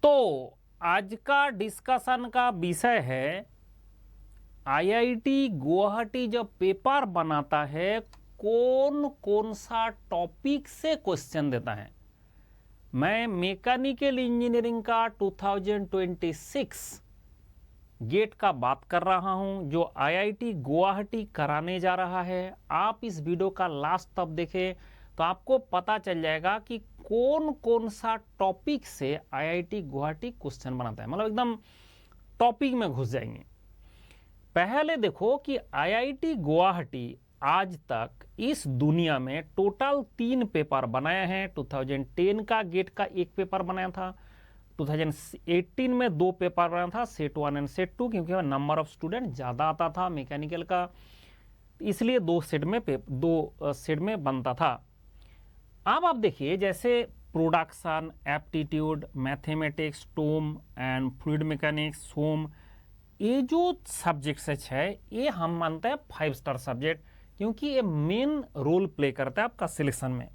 तो आज का डिस्कशन का विषय है आईआईटी गुवाहाटी जब पेपर बनाता है कौन कौन सा टॉपिक से क्वेश्चन देता है। मैं मैकेनिकल इंजीनियरिंग का 2026 गेट का बात कर रहा हूं जो आईआईटी गुवाहाटी कराने जा रहा है। आप इस वीडियो का लास्ट तक देखें तो आपको पता चल जाएगा कि कौन कौन सा टॉपिक से आईआईटी गुवाहाटी क्वेश्चन बनाता है, मतलब एकदम टॉपिक में घुस जाएंगे। पहले देखो कि आईआईटी गुवाहाटी आज तक इस दुनिया में टोटल 3 पेपर बनाए हैं। 2010 का गेट का एक पेपर बनाया था, 2018 में 2 पेपर बनाया था, सेट 1 एंड सेट 2, क्योंकि नंबर ऑफ स्टूडेंट ज़्यादा आता था मैकेनिकल का, इसलिए 2 सेट में बनता था। अब आप देखिए जैसे production, aptitude, mathematics, TOM and fluid mechanics, SOM, ये जो सब्जेक्ट्स है ये हम मानते हैं 5 स्टार सब्जेक्ट, क्योंकि ये मेन रोल प्ले करता है आपका सिलेक्शन में।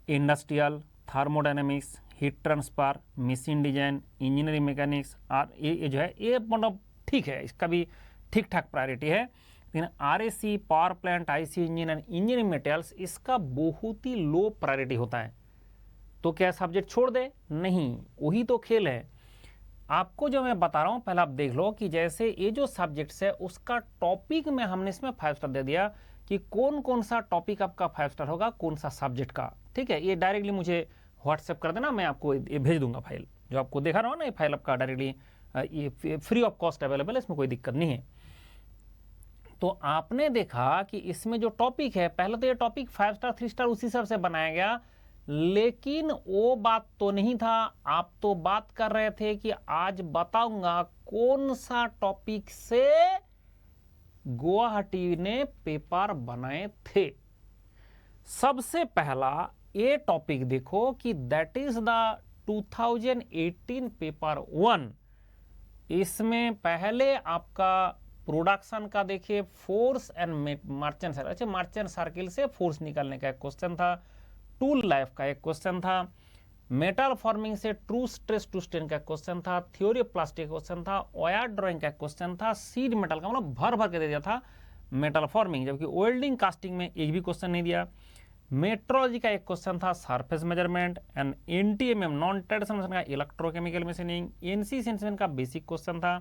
Industrial, thermodynamics, heat transfer, machine design, engineering mechanics, और ये जो है ये मतलब ठीक है, इसका भी ठीक ठाक प्रायोरिटी है। लेकिन RAC, power plant, IC engine and engineering materials, इसका बहुत ही लो प्रायोरिटी होता है। तो क्या सब्जेक्ट छोड़ दे? नहीं, वही तो खेल है। आपको जो मैं बता रहा हूं पहले आप देख लो कि जैसे ये जो सब्जेक्ट्स है उसका टॉपिक में हमने इसमें 5 स्टार दे दिया कि कौन कौन सा टॉपिक आपका 5 स्टार होगा, कौन सा सब्जेक्ट का। ठीक है, ये डायरेक्टली मुझे व्हाट्सएप कर देना, मैं आपको ये भेज दूंगा फाइल। जो आपको देखा रहा हो ना, ये फाइल आपका डायरेक्टली ये फ्री ऑफ कॉस्ट अवेलेबल है, इसमें कोई दिक्कत नहीं है। तो आपने देखा कि इसमें जो टॉपिक है, पहले तो ये टॉपिक 5 स्टार 3 स्टार उसी हिसाब से बनाया गया, लेकिन वो बात तो नहीं था। आप तो बात कर रहे थे कि आज बताऊंगा कौन सा टॉपिक से गुवाहाटी ने पेपर बनाए थे। सबसे पहला ये टॉपिक देखो कि दैट इज द 2018 पेपर 1। इसमें पहले आपका प्रोडक्शन का देखिए, फोर्स एंड मर्चेंट सर्किल, अच्छा मर्चेंट सर्किल से फोर्स निकालने का एक क्वेश्चन था, टूल लाइफ का एक क्वेश्चन था, मेटल फॉर्मिंग से ट्रू स्ट्रेस टू स्ट्रेन का क्वेश्चन था, थ्योरी ऑफ प्लास्टिक क्वेश्चन था, वायर ड्राइंग का क्वेश्चन था, सीड मेटल का मतलब भर भर के दे दिया था मेटल फॉर्मिंग, जबकि वेल्डिंग कास्टिंग में एक भी क्वेश्चन नहीं दिया। मेट्रोलॉजी का एक क्वेश्चन था, surface measurement and NTMM non traditional का इलेक्ट्रोकेमिकल मशीनिंग, एनसी सेंसमेंट का बेसिक क्वेश्चन था,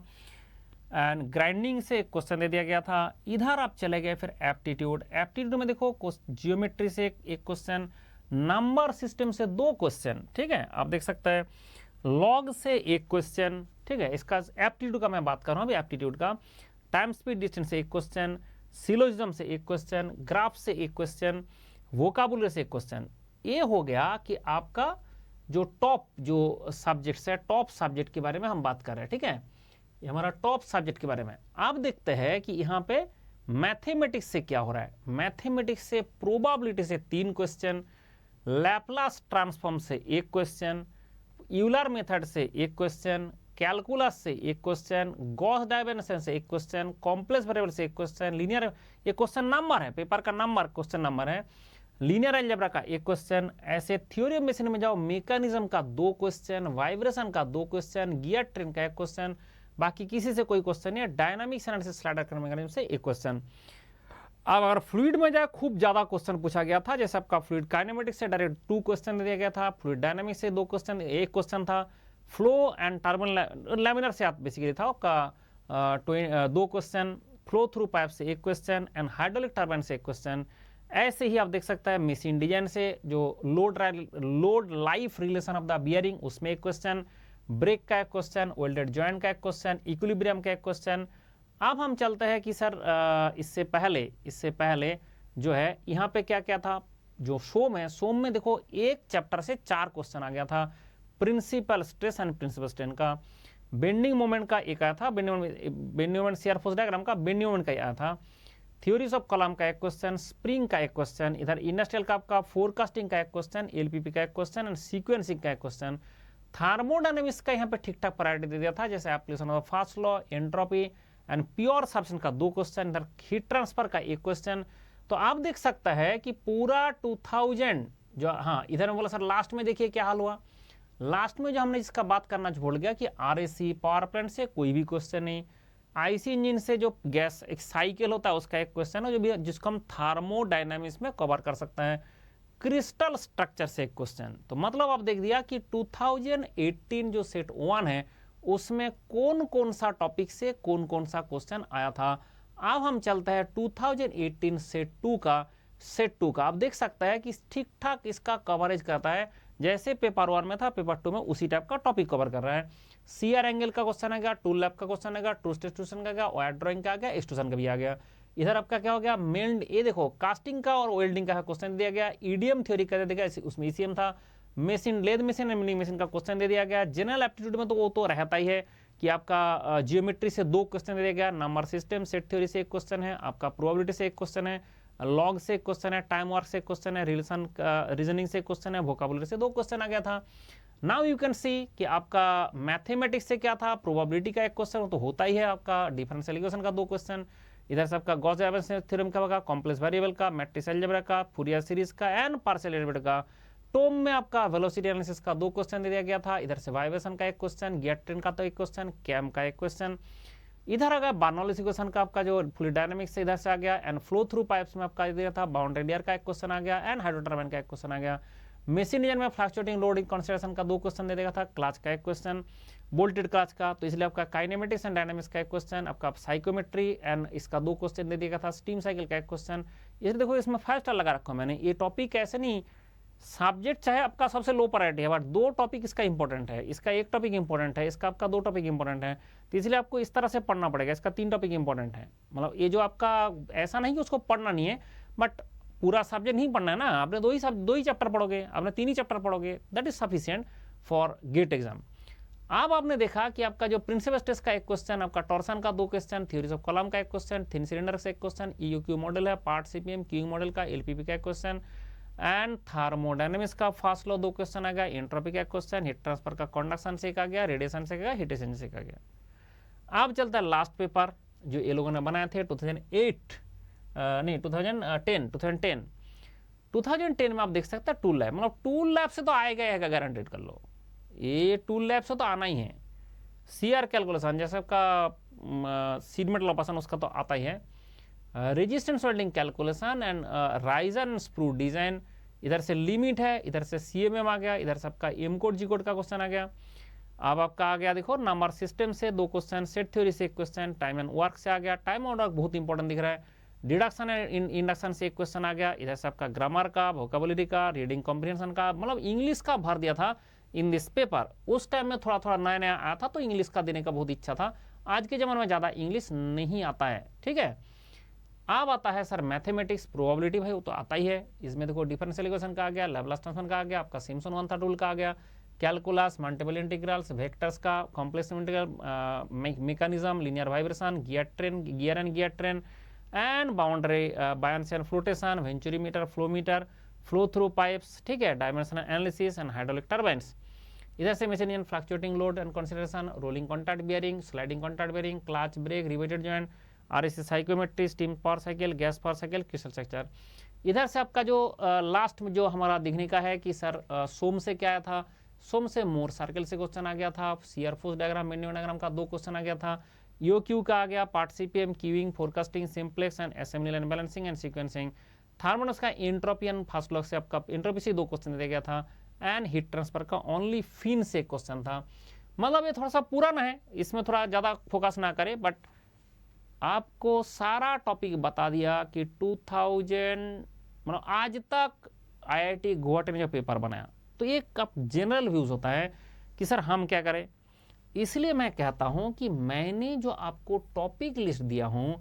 एंड ग्राइंडिंग से एक क्वेश्चन दे दिया गया था। इधर आप चले गए फिर एप्टीट्यूड। एप्टीट्यूड में देखो जियोमेट्री से एक क्वेश्चन, नंबर सिस्टम से 2 क्वेश्चन, ठीक है आप देख सकते हैं, लॉग से एक क्वेश्चन, ठीक है इसका एप्टीट्यूड का मैं बात कर रहा हूं अभी, एप्टीट्यूड का। टाइम स्पीड डिस्टेंस से एक क्वेश्चन, सिलोजिज्म से एक क्वेश्चन, ग्राफ से एक क्वेश्चन, वोकाबुलरी से एक क्वेश्चन। ये हो गया कि आपका जो टॉप जो सब्जेक्ट्स है, टॉप सब्जेक्ट के बारे में हम बात कर रहे हैं, ठीक है ये हमारा टॉप सब्जेक्ट के बारे में। आप देखते हैं कि यहाँ पे मैथमेटिक्स से क्या हो रहा है। मैथमेटिक्स से प्रोबेबिलिटी से 3 क्वेश्चन, लैपलास ट्रांसफॉर्म से एक क्वेश्चन, यूलर मेथड से एक क्वेश्चन, कैलकुलस से एक क्वेश्चन, गॉस डायमेंशन से एक क्वेश्चन, कॉम्प्लेक्स वेरिएबल से एक क्वेश्चन, लीनियर, ये क्वेश्चन नंबर है, पेपर का नंबर क्वेश्चन नंबर है, लीनियर अलजेब्रा का एक क्वेश्चन। ऐसे थ्योरी ऑफ मशीन में जाओ, मैकेनिज्म का 2 क्वेश्चन, वाइब्रेशन का 2 क्वेश्चन, गियर ट्रेन का एक क्वेश्चन, बाकी किसी से कोई क्वेश्चन नहीं है। डायनामिक्स एनालिसिस स्लाइडर मैकेनिज्म से एक क्वेश्चन। अब अगर फ्लूइड में जाए, खूब ज्यादा क्वेश्चन पूछा गया था, जैसे आपका फ्लूइड काइनेमेटिक्स से डायरेक्ट 2 क्वेश्चन दिया गया था, फ्लूइड डायनामिक्स से 2 क्वेश्चन, एक क्वेश्चन था, फ्लो एंड टर्बुलेंट लैमिनर से आप बेसिकली था आपका 2 क्वेश्चन, फ्लो थ्रू पाइप से एक क्वेश्चन एंड हाइड्रोलिक टर्बाइन से एक क्वेश्चन। ऐसे ही आप देख सकते हैं मशीन डिजाइन से जो load life relation of the bearing, उसमें एक क्वेश्चन, ब्रेक का एक क्वेश्चन, वेल्डेड जॉइंट का एक क्वेश्चन, इक्विलिब्रियम का एक क्वेश्चन। अब हम चलते हैं कि सर इससे पहले जो है यहाँ पे क्या क्या था। जो सोम है, सोम में देखो एक चैप्टर से 4 क्वेश्चन आ गया था, principal stress and principal strain का, बेंडिंग मोमेंट का एक आया था, bending moment shear force diagram का बेंडिंग मोमेंट का आया था, थ्योरीज ऑफ कॉलम का एक क्वेश्चन, स्प्रिंग का एक क्वेश्चन, इधर इंडस्ट्रियल का आपका फोरकास्टिंग का एक क्वेश्चन, एलपीपी का एक क्वेश्चन एंड सीक्वेंसिंग का एक क्वेश्चन। थर्मोडायनेमिक्स का यहाँ पे ठीक ठाक प्रायोरिटी दे दिया था, जैसे application of fast law, entropy and pure substance का 2 क्वेश्चन, इधर हीट ट्रांसफर का एक क्वेश्चन। तो आप देख सकता है कि पूरा 2000 जो, हाँ इधर में बोला सर लास्ट में देखिए क्या हाल हुआ। लास्ट में जो हमने इसका बात करना भूल गया कि आरएसी पावर प्लांट से कोई भी क्वेश्चन नहीं, आईसी इंजन से जो गैस एक साइकिल होता है उसका एक क्वेश्चन है जो भी जिसको हम थर्मोडायनामिक्स में कवर कर सकते हैं, क्रिस्टल स्ट्रक्चर से एक क्वेश्चन। तो मतलब आप देख दिया कि 2018 जो सेट 1 है उसमें कौन कौन सा टॉपिक से कौन कौन सा क्वेश्चन आया था। अब हम चलते हैं 2018 सेट 2 का। आप देख सकते हैं कि ठीक ठाक इसका कवरेज करता है, जैसे पेपर 1 में था पेपर 2 में उसी टाइप का टॉपिक कवर कर रहा है। सीआर एंगल का क्वेश्चन आ गया, टूल लैब का क्वेश्चन आ गया, टू स्टेशन का आ गया, वायर ड्राइंग का आ गया, एक्सट्रूशन का भी आ गया। इधर आपका क्या हो गया, मेल्ड, ये देखो कास्टिंग का और वेल्डिंग का क्वेश्चन दिया गया, ईडीएम थ्योरी का दिया गया, उसमें ईसीएम था, machine lathe machine end milling machine का क्वेश्चन दे दिया गया। जनरल एप्टीट्यूड में तो वो तो रहता ही है कि आपका जियोमेट्री से 2 क्वेश्चन दे दिया गया, नंबर सिस्टम सेट थ्योरी से एक क्वेश्चन है, आपका प्रोबेबिलिटी से एक क्वेश्चन है, लॉग से एक क्वेश्चन है, टाइम वर्क से एक क्वेश्चन है, रिलेशन रीजनिंग से एक क्वेश्चन है, वोकाबुलरी से 2 क्वेश्चन आ गया था। नाउ यू कैन सी कि आपका मैथमेटिक्स से क्या था, प्रोबेबिलिटी का एक क्वेश्चन तो होता ही है, आपका डिफरेंशियल इक्वेशन का 2 क्वेश्चन, इधर से आपका गॉस डाइवर्जेंस थ्योरम का होगा, कॉम्प्लेक्स वेरिएबल का, मैट्रिक्स अलजेब्रा का, फूरियर सीरीज का एंड पार्शियल डेरिवेटिव का। टोम में आपका वेलोसिटी एनालिसिस का 2 क्वेश्चन दे दिया गया था, इधर से वाइब्रेशन का एक क्वेश्चन, गियर ट्रेन का तो एक क्वेश्चन, कैम का एक क्वेश्चन, इधर अगर बार्नौलीज इक्वेशन का आपका जो फ्लूइड डायनामिक्स से इधर से आ गया, एंड फ्लो थ्रू पाइप्स में आपका दिया था, बाउंड्री लेयर का एक क्वेश्चन आ गया, एंड हाइड्रोटर्बाइन का एक क्वेश्चन आ गया। मशीन इंजन में फ्लक्चुएटिंग लोड कंसिडरेशन का 2 क्वेश्चन दे देगा था, क्लच का एक क्वेश्चन, बोल्टेड क्लच का, तो इसलिए आपका काइनेमेटिक्स एंड डायनामिक्स का एक क्वेश्चन, आपका साइकोमेट्री एंड इसका 2 क्वेश्चन दे दिया था, स्टीम साइकिल का एक क्वेश्चन। इधर देखो इसमें 5 स्टार लगा रखा मैंने, ये टॉपिक ऐसे नहीं, सब्जेक्ट चाहे आपका सबसे लो प्रायोरिटी है बट 2 टॉपिक इसका इंपॉर्टेंट है, इसका 1 टॉपिक इंपॉर्टेंट है, इसका आपका 2 टॉपिक इंपॉर्टेंट है, तो इसलिए आपको इस तरह से पढ़ना पड़ेगा, इसका 3 टॉपिक इंपॉर्टेंट है। मतलब ये जो आपका ऐसा नहीं कि उसको पढ़ना नहीं है, बट पूरा सब्जेक्ट नहीं पढ़ना है ना, आपने 2 ही चैप्टर पढ़ोगे, आपने 3 ही चैप्टर पढ़ोगे, that is sufficient for GATE exam. अब आपने देखा कि आपका जो प्रिंसिपल स्ट्रेस का एक क्वेश्चन, आपका टॉर्सन का 2 क्वेश्चन, थ्योरीज ऑफ कॉलम का एक क्वेश्चन, थिन सिलेंडर से एक क्वेश्चन, ईयूक्यू मॉडल है, पार्ट सीपीएम क्यूइंग मॉडल का, एलपीपी का एक क्वेश्चन, एंड थर्मोडायनेमिक्स का फास्ट लॉ 2 क्वेश्चन आ गया, एंट्रोपी का एक क्वेश्चन, हीट ट्रांसफर का कंडक्शन से एक आ गया, रेडिएशन से गया, हीट एक्सचेंज से आ गया। अब चलता है लास्ट पेपर जो ये लोगों ने बनाए थे 2010 में आप देख सकते हैं टूल लैब, मतलब टूल लैब से तो आएगा है, गारंटेड कर लो, ये टूल लैब से तो आना ही है। सीआर कैलकुलेशन जैसे आपका सीड मेटल ऑपरेशन उसका तो आता ही है, resistance welding calculation and rise and sprue design, इधर से लिमिट है, इधर से सीएमएम आ गया, इधर से आपका एम कोड जी कोड का क्वेश्चन आ गया। अब आपका आ गया देखो नंबर सिस्टम से 2 क्वेश्चन, सेट थ्योरी से एक क्वेश्चन, टाइम एंड वर्क से आ गया, टाइम एंड वर्क बहुत इंपॉर्टेंट दिख रहा है, डिडक्शन एंड इंडक्शन से एक क्वेश्चन आ गया, इधर से आपका ग्रामर का, वोकेबुलरी का, रीडिंग कॉम्प्रिहेंशन का, मतलब इंग्लिश का भर दिया था इन दिस पेपर। उस टाइम में थोड़ा थोड़ा नया नया आया था तो इंग्लिश का देने का बहुत इच्छा था, आज के ज़माने में ज़्यादा इंग्लिश नहीं आता है, ठीक है। अब आता है सर मैथमेटिक्स, प्रोबेबिलिटी भाई वो तो आता ही है, इसमें देखो डिफरेंशियल इक्वेशन का आ गया, लैप्लास ट्रांसफॉर्म का आ गया, आपका सिम्पसन वन थर्ड रूल का आ गया, कैलकुलस, मल्टीपल इंटीग्रल्स, वेक्टर्स का, complex integral, mechanism, linear vibration, gear and gear train and boundary buoyancy and flotation, venturimeter, flowmeter, flow through pipes, ठीक है, dimensional analysis and hydraulic turbines. इधर से machine and fluctuating load and consideration, rolling contact bearing, sliding contact bearing, clutch brake, riveted joint, RAC psychometry, steam power cycle, gas power cycle, crystal structure. इधर से आपका जो last में जो हमारा दिखने का है कि सर सोम से क्या आया था, सोम से मोर सर्कल से क्वेश्चन आ गया था, CR force diagram, manual diagram का 2 क्वेश्चन आ गया था, यो क्यू का आ गया, part CPM, queuing, forecasting, simplex and assembly and balancing and sequencing, thermodynamics का एंट्रोपी एंड फास्ट लॉ से आपका एंट्रोपी से 2 क्वेश्चन दिया गया था, एंड हीट ट्रांसफर का ओनली फिन से क्वेश्चन था। मतलब ये थोड़ा सा पुराना है, इसमें थोड़ा ज़्यादा फोकस ना करें, बट आपको सारा टॉपिक बता दिया कि 2000 मतलब आज तक आईआईटी गुवाहाटी ने जो पेपर बनाया, तो एक जनरल व्यूज होता है कि सर हम क्या करें। इसलिए मैं कहता हूं कि मैंने जो आपको टॉपिक लिस्ट दिया हूं,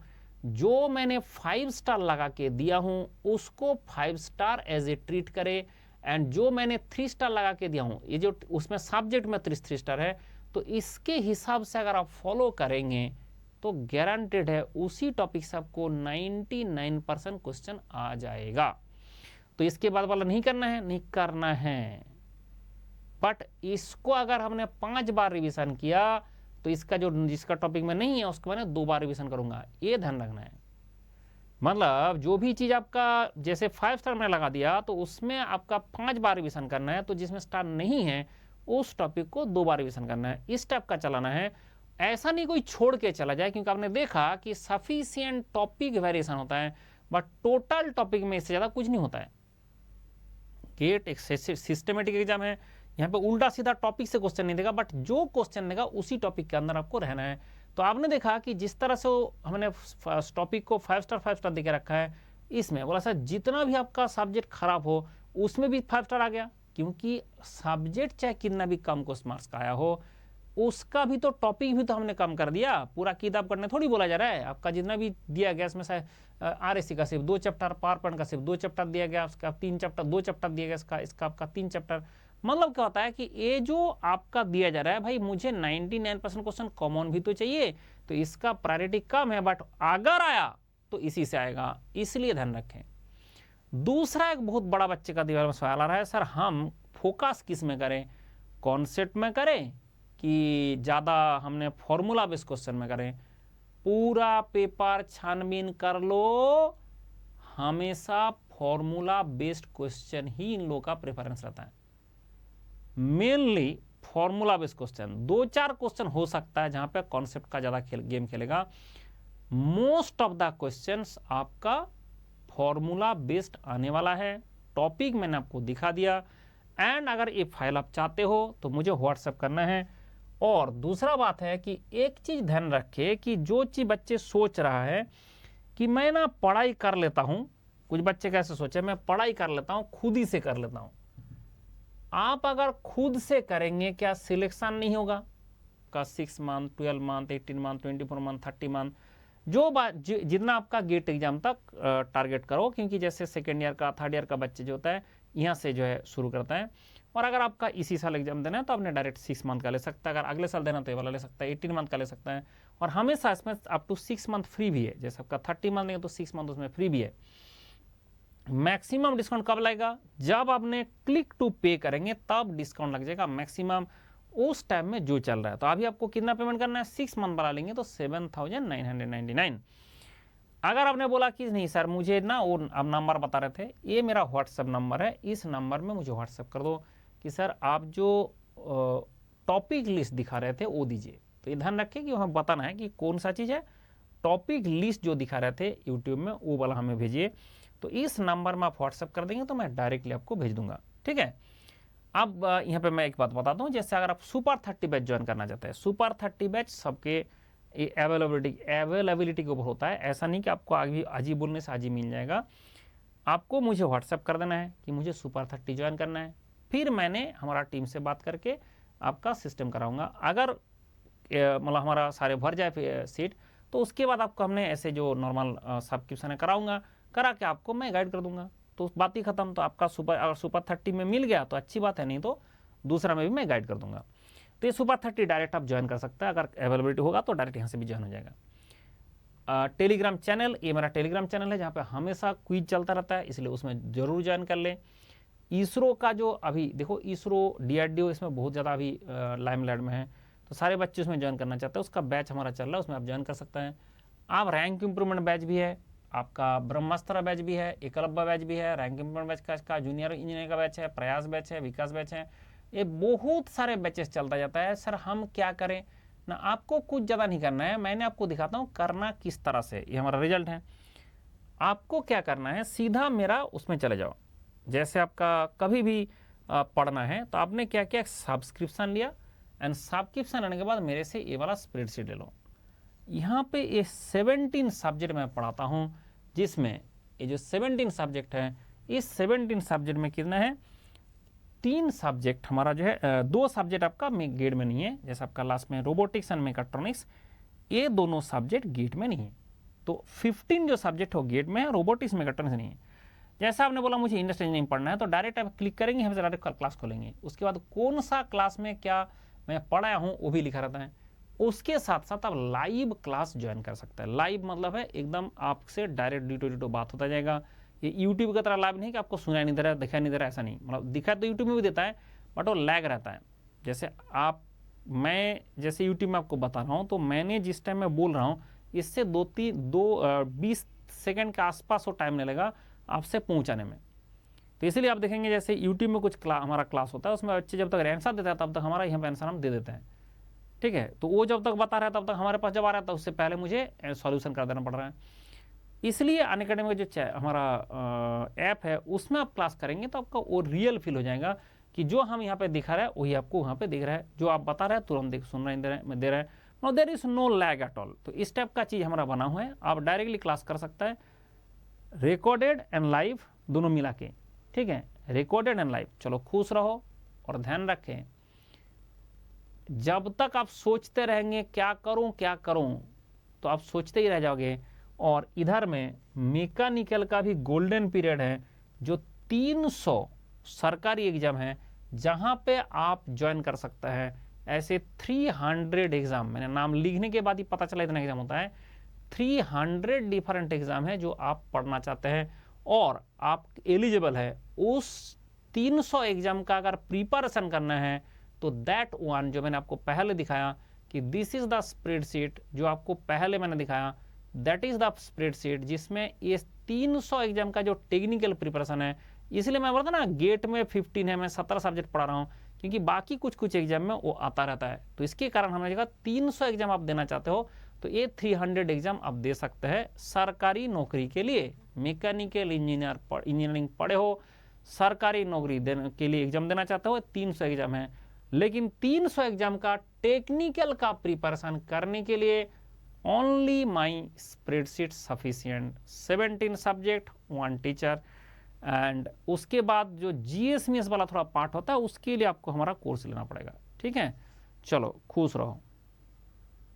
जो मैंने 5 स्टार लगा के दिया हूं, उसको 5 स्टार एज ए ट्रीट करें, एंड जो मैंने 3 स्टार लगा के दिया हूं, ये जो उसमें सब्जेक्ट में 3 स्टार है, तो इसके हिसाब से अगर आप फॉलो करेंगे तो गारंटेड है उसी टॉपिक से आपको 99% क्वेश्चन आ जाएगा। तो इसके बाद वाला नहीं करना है, नहीं करना है, बट इसको अगर हमने 5 बार रिवीजन किया तो इसका जो जिसका टॉपिक में नहीं है उसको मैं 2 बार रिवीजन करूंगा, ये ध्यान रखना है। मतलब जो भी चीज आपका जैसे 5 स्टार में लगा दिया तो उसमें आपका 5 बार रिवीजन करना है, तो जिसमें स्टार नहीं है उस टॉपिक को 2 बार रिवीजन करना है, इस टाइप का चलाना है। ऐसा नहीं कोई छोड़ के चला जाए, क्योंकि आपने देखा कि सफिशिएंट टॉपिक वेरिएशन होता है बट टोटल टॉपिक में इससे ज़्यादा कुछ नहीं होता है। गेट एक सिस्टमेटिक एग्जाम है, यहाँ पे उल्टा सीधा टॉपिक से क्वेश्चन नहीं देगा, बट जो क्वेश्चन देगा उसी टॉपिक के अंदर आपको रहना है। तो आपने देखा कि जिस तरह से हमने टॉपिक को 5 स्टार देके रखा है, इसमें बोला सर जितना भी आपका सब्जेक्ट खराब हो उसमें भी 5 स्टार आ गया, क्योंकि सब्जेक्ट चाहे कितना भी कम क्वेश्चन मार्क्स का आया हो, उसका भी तो टॉपिक भी तो हमने कम कर दिया। पूरा किताब करने थोड़ी बोला जा रहा है, आपका जितना भी दिया गया इसमें से RSC का सिर्फ 2 चैप्टर, पावर पॉइंट का सिर्फ 2 चैप्टर दिया गया, उसका 3 चैप्टर 2 चैप्टर दिया गया, इसका आपका 3 चैप्टर। मतलब क्या होता है कि ये जो आपका दिया जा रहा है भाई, मुझे 99% क्वेश्चन कॉमन भी तो चाहिए, तो इसका प्रायोरिटी कम है, बट अगर आया तो इसी से आएगा, इसलिए ध्यान रखें। दूसरा एक बहुत बड़ा बच्चे का दिमाग में सवाल आ रहा है, सर हम फोकस किस में करें, कॉन्सेप्ट में करें कि ज़्यादा हमने फॉर्मूला बेस्ड क्वेश्चन में करें। पूरा पेपर छानबीन कर लो, हमेशा फॉर्मूला बेस्ड क्वेश्चन ही इन लोगों का प्रेफरेंस रहता है, mainly formula based question. 2-4 question हो सकता है जहां पे कॉन्सेप्ट का ज़्यादा गेम खेलेगा, मोस्ट ऑफ द क्वेश्चंस आपका फॉर्मूला बेस्ड आने वाला है। टॉपिक मैंने आपको दिखा दिया, एंड अगर ये फाइल आप चाहते हो तो मुझे व्हाट्सएप करना है। और दूसरा बात है कि एक चीज़ ध्यान रखे कि जो चीज़ बच्चे सोच रहा है कि मैं ना पढ़ाई कर लेता हूँ, कुछ बच्चे कैसे सोचे मैं पढ़ाई कर लेता हूँ, खुद ही से कर लेता हूँ। आप अगर खुद से करेंगे क्या सिलेक्शन नहीं होगा का 6 month, 12 month, 18 month, 24 month, 30 month, जो बात जितना आपका गेट एग्जाम तक टारगेट करो, क्योंकि जैसे सेकेंड ईयर का, थर्ड ईयर का बच्चे जो होता है यहाँ से जो है शुरू करता है। और अगर आपका इसी साल एग्जाम देना है तो आपने डायरेक्ट 6 मंथ का ले सकता है, अगर अगले साल देना तो ये वाला ले सकता है, 18 मंथ का ले सकता है। और हमेशा इसमें अप टू 6 मंथ फ्री भी है, जैसे आपका 30 मंथ नहीं तो 6 मंथ उसमें फ्री भी है। मैक्सिमम डिस्काउंट कब लगेगा, जब आपने क्लिक टू पे करेंगे तब डिस्काउंट लग जाएगा मैक्सिमम, उस टाइम में जो चल रहा है। तो अभी आपको कितना पेमेंट करना है, 6 मंथ वाला लेंगे तो 7,999। अगर आपने बोला कि नहीं सर मुझे ना वो आप नंबर बता रहे थे, ये मेरा व्हाट्सएप नंबर है, इस नंबर में मुझे व्हाट्सएप कर दो कि सर आप जो टॉपिक लिस्ट दिखा रहे थे वो दीजिए। तो ये ध्यान रखें कि वहाँ बताना है कि कौन सा चीज़ है, टॉपिक लिस्ट जो दिखा रहे थे यूट्यूब में वो वाला हमें भेजिए। तो इस नंबर में आप व्हाट्सएप कर देंगे तो मैं डायरेक्टली आपको भेज दूंगा, ठीक है। अब यहाँ पे मैं एक बात बताता हूँ, जैसे अगर आप सुपर 30 बैच ज्वाइन करना चाहते हैं, सुपर 30 बैच सबके अवेलेबिलिटी के ऊपर होता है। ऐसा नहीं कि आपको आज ही बोलने से आज ही मिल जाएगा, आपको मुझे व्हाट्सएप कर देना है कि मुझे सुपर 30 ज्वाइन करना है, फिर मैंने हमारा टीम से बात करके आपका सिस्टम कराऊंगा। अगर मतलब हमारा सारे भर जाए सीट तो उसके बाद आपको हमने ऐसे जो नॉर्मल सब्सक्रिप्शन है कराऊंगा, करा के आपको मैं गाइड कर दूंगा, तो बात ही खत्म। तो आपका अगर सुपर 30 में मिल गया तो अच्छी बात है, नहीं तो दूसरा में भी मैं गाइड कर दूंगा। तो ये सुपर 30 डायरेक्ट आप ज्वाइन कर सकते हैं, अगर अवेलेबिलिटी होगा तो डायरेक्ट यहाँ से भी ज्वाइन हो जाएगा। टेलीग्राम चैनल, ये मेरा टेलीग्राम चैनल है जहाँ पे हमेशा क्विज चलता रहता है, इसलिए उसमें जरूर ज्वाइन कर लें। इसरो का जो अभी देखो इसरो DRDO इसमें बहुत ज़्यादा अभी लाइमलाइट में है, तो सारे बच्चे उसमें ज्वाइन करना चाहते हैं, उसका बैच हमारा चल रहा है, उसमें आप ज्वाइन कर सकते हैं। आप रैंक इंप्रूवमेंट बैच भी है, आपका ब्रह्मास्त्र बैच भी है, एकलव्य बैच भी है, रैंक इंप्रूवमेंट बैच का जूनियर इंजीनियर का बैच है, प्रयास बैच है, विकास बैच है, ये बहुत सारे बैचेस चलता जाता है। सर हम क्या करें ना, आपको कुछ ज़्यादा नहीं करना है, मैंने आपको दिखाता हूँ करना किस तरह से। ये हमारा रिजल्ट है, आपको क्या करना है, सीधा मेरा उसमें चले जाओ। जैसे आपका कभी भी पढ़ना है तो आपने क्या किया, सब्सक्रिप्शन लिया, एंड सब्सक्रिप्शन लेने के बाद मेरे से ये वाला स्प्रेडशीट ले लो। यहाँ पे ये 17 सब्जेक्ट मैं पढ़ाता हूँ, जिसमें ये जो 17 सब्जेक्ट है, इस 17 सब्जेक्ट में कितना है, 3 सब्जेक्ट हमारा जो है, 2 सब्जेक्ट आपका गेट में नहीं है, जैसे आपका लास्ट में रोबोटिक्स एंड मेकाट्रॉनिक्स, ये दोनों सब्जेक्ट गेट में नहीं है। तो 15 जो सब्जेक्ट हो गेट में है, रोबोटिक्स मेकाट्रॉनिक्स नहीं है। जैसा आपने बोला मुझे इंडस्ट्रियल इंजीनियरिंग पढ़ना है, तो डायरेक्ट आप क्लिक करेंगे, हमसे डायरेक्ट क्लास खोलेंगे, उसके बाद कौन सा क्लास में क्या मैं पढ़ाया हूँ वो भी लिखा रहता है। उसके साथ साथ आप लाइव क्लास ज्वाइन कर सकते हैं। लाइव मतलब है एकदम आपसे डायरेक्ट डिटो बात होता जाएगा। ये यूट्यूब की तरह लाइव नहीं कि आपको सुनाई नहीं दे रहा है, दिखाई नहीं दे रहा है, ऐसा नहीं, मतलब दिखा तो यूट्यूब में भी देता है बट वो लैग रहता है। जैसे मैं जैसे यूट्यूब में आपको बता रहा हूँ, तो मैंने जिस टाइम में बोल रहा हूँ इससे 20 सेकेंड के आसपास वो टाइम लगेगा आपसे पहुँचाने में। तो इसलिए आप देखेंगे जैसे यूट्यूब में कुछ हमारा क्लास होता है, उसमें बच्चे जब तक आंसर देता है तब तक हमारा यहाँ पे आंसर हम दे देते हैं, ठीक है। तो वो जब तक बता रहा है तब तक हमारे पास जब आ रहा था उससे पहले मुझे सॉल्यूशन कर देना पड़ रहा है। इसलिए अनअकैडमी का जो हमारा ऐप है उसमें आप क्लास करेंगे तो आपका वो रियल फील हो जाएगा कि जो हम यहाँ पे दिखा रहे हैं वही आपको वहाँ पे दिख रहा है, जो आप बता रहे हैं तुरंत सुन रहे हैं दे रहे हैं, no there is no lag at all. तो इस टाइप का चीज़ हमारा बना हुआ है, आप डायरेक्टली क्लास कर सकता है, रिकॉर्डेड एंड लाइव दोनों मिला के, ठीक है, रिकॉर्डेड एंड लाइव। चलो खुश रहो और ध्यान रखें, जब तक आप सोचते रहेंगे क्या करूं तो आप सोचते ही रह जाओगे। और इधर में मैकेनिकल का भी गोल्डन पीरियड है, जो 300 सरकारी एग्जाम है जहां पे आप ज्वाइन कर सकते हैं। ऐसे 300 एग्जाम, मैंने नाम लिखने के बाद ही पता चला इतना एग्जाम होता है, 300 डिफरेंट एग्जाम है जो आप पढ़ना चाहते हैं और आप एलिजिबल है उस 300 एग्जाम का अगर प्रिपरेशन करना है तो दैट वन जो मैंने आपको पहले दिखाया कि दिस इज द स्प्रेडशीट, जो आपको पहले मैंने दिखाया दैट इज द स्प्रेडशीट, जिसमें ये 300 एग्जाम का जो टेक्निकल प्रिपरेशन है। इसलिए मैं बोलता ना गेट में 15 है, मैं 17 सब्जेक्ट पढ़ा रहा हूँ क्योंकि बाकी कुछ एग्जाम में वो आता रहता है। तो इसके कारण हमने कहा 300 एग्जाम आप देना चाहते हो तो ये 300 एग्जाम आप दे सकते हैं सरकारी नौकरी के लिए। मैकेनिकल इंजीनियरिंग पढ़े हो, सरकारी नौकरी देने के लिए एग्जाम देना चाहते हो, 300 एग्जाम है। लेकिन 300 एग्जाम का टेक्निकल का प्रिपरेशन करने के लिए only my spreadsheet sufficient, 17 subject 1 teacher. And उसके बाद जो GS वाला थोड़ा पार्ट होता है उसके लिए आपको हमारा कोर्स लेना पड़ेगा, ठीक है। चलो खुश रहो।